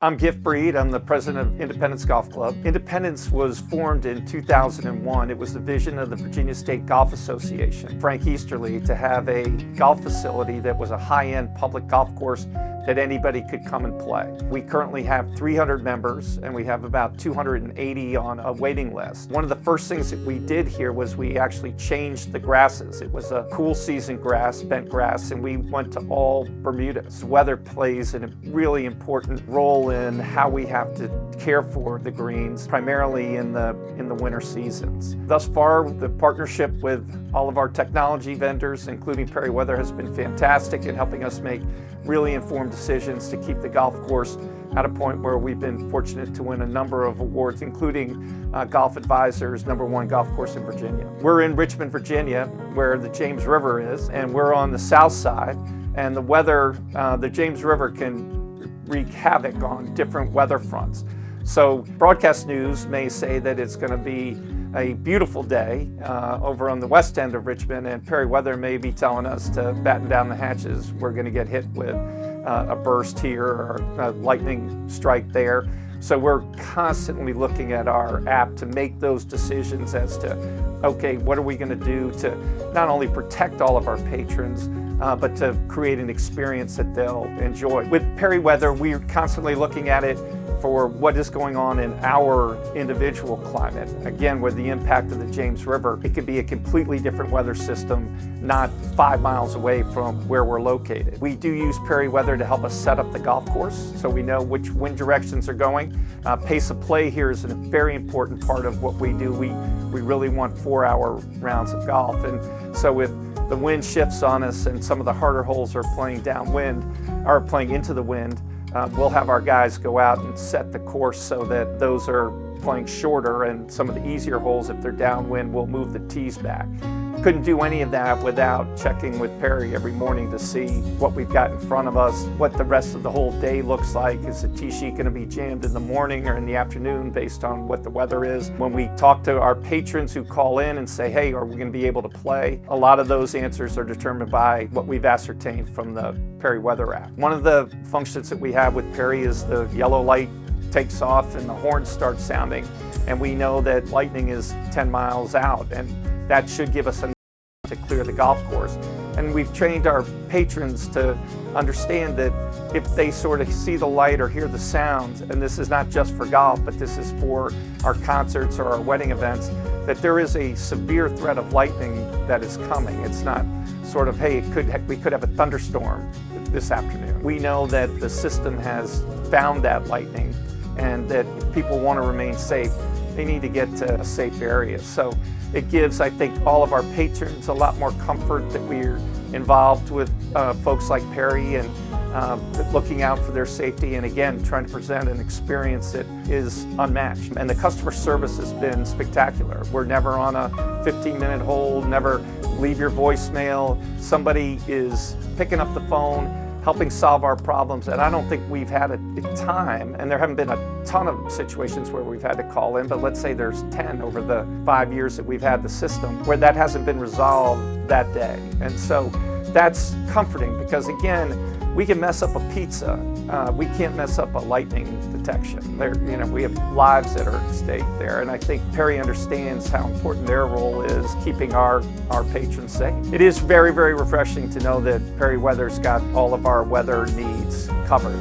I'm Gift Breed. I'm the president of Independence Golf Club. Independence was formed in 2001. It was the vision of the Virginia State Golf Association, Frank Easterly, to have a golf facility that was a high-end public golf course that anybody could come and play. We currently have 300 members and we have about 280 on a waiting list. One of the first things that we did here was we actually changed the grasses. It was a cool season grass, bent grass, and we went to all Bermudas. Weather plays a really important role in how we have to care for the greens, primarily in the winter seasons. Thus far, the partnership with all of our technology vendors, including Perry Weather, has been fantastic in helping us make really informed decisions to keep the golf course at a point where we've been fortunate to win a number of awards, including Golf Advisor's #1 golf course in Virginia. We're in Richmond, Virginia, where the James River is, and we're on the south side, and the weather, the James River can wreak havoc on different weather fronts. So broadcast news may say that it's going to be a beautiful day over on the west end of Richmond, and Perry Weather may be telling us to batten down the hatches. We're going to get hit with a burst here or a lightning strike there. So we're constantly looking at our app to make those decisions as to, okay, what are we going to do to not only protect all of our patrons, but to create an experience that they'll enjoy. With Perry Weather, we're constantly looking at it for what is going on in our individual climate. Again, with the impact of the James River, it could be a completely different weather system, not 5 miles away from where we're located. We do use Perry Weather to help us set up the golf course, so we know which wind directions are going. Pace of play here is a very important part of what we do. We really want 4-hour rounds of golf, and so if the wind shifts on us and some of the harder holes are playing downwind, or playing into the wind, we'll have our guys go out and set the course so that those are playing shorter, and some of the easier holes, if they're downwind, we'll move the tees back. Couldn't do any of that without checking with Perry every morning to see what we've got in front of us, what the rest of the whole day looks like. Is the tee sheet going to be jammed in the morning or in the afternoon based on what the weather is? When we talk to our patrons who call in and say, hey, are we going to be able to play? A lot of those answers are determined by what we've ascertained from the Perry Weather app. One of the functions that we have with Perry is the yellow light takes off and the horn starts sounding, and we know that lightning is 10 miles out, and that should give us enough to clear the golf course. And we've trained our patrons to understand that if they sort of see the light or hear the sounds, and this is not just for golf, but this is for our concerts or our wedding events, that there is a severe threat of lightning that is coming. It's not sort of, hey, we could have a thunderstorm this afternoon. We know that the system has found that lightning, and that if people want to remain safe, they need to get to a safe area. So it gives, I think, all of our patrons a lot more comfort that we're involved with folks like Perry and looking out for their safety, and again, trying to present an experience that is unmatched. And the customer service has been spectacular. We're never on a 15-minute hold, never leave your voicemail. Somebody is picking up the phone, helping solve our problems, and I don't think we've had a time, and there haven't been a ton of situations where we've had to call in, but let's say there's 10 over the 5 years that we've had the system where that hasn't been resolved that day. And so that's comforting, because again, we can mess up a pizza, we can't mess up a lightning detection. We have lives that are at stake there, and I think Perry understands how important their role is keeping our patrons safe. It is very, very refreshing to know that Perry Weather's got all of our weather needs covered.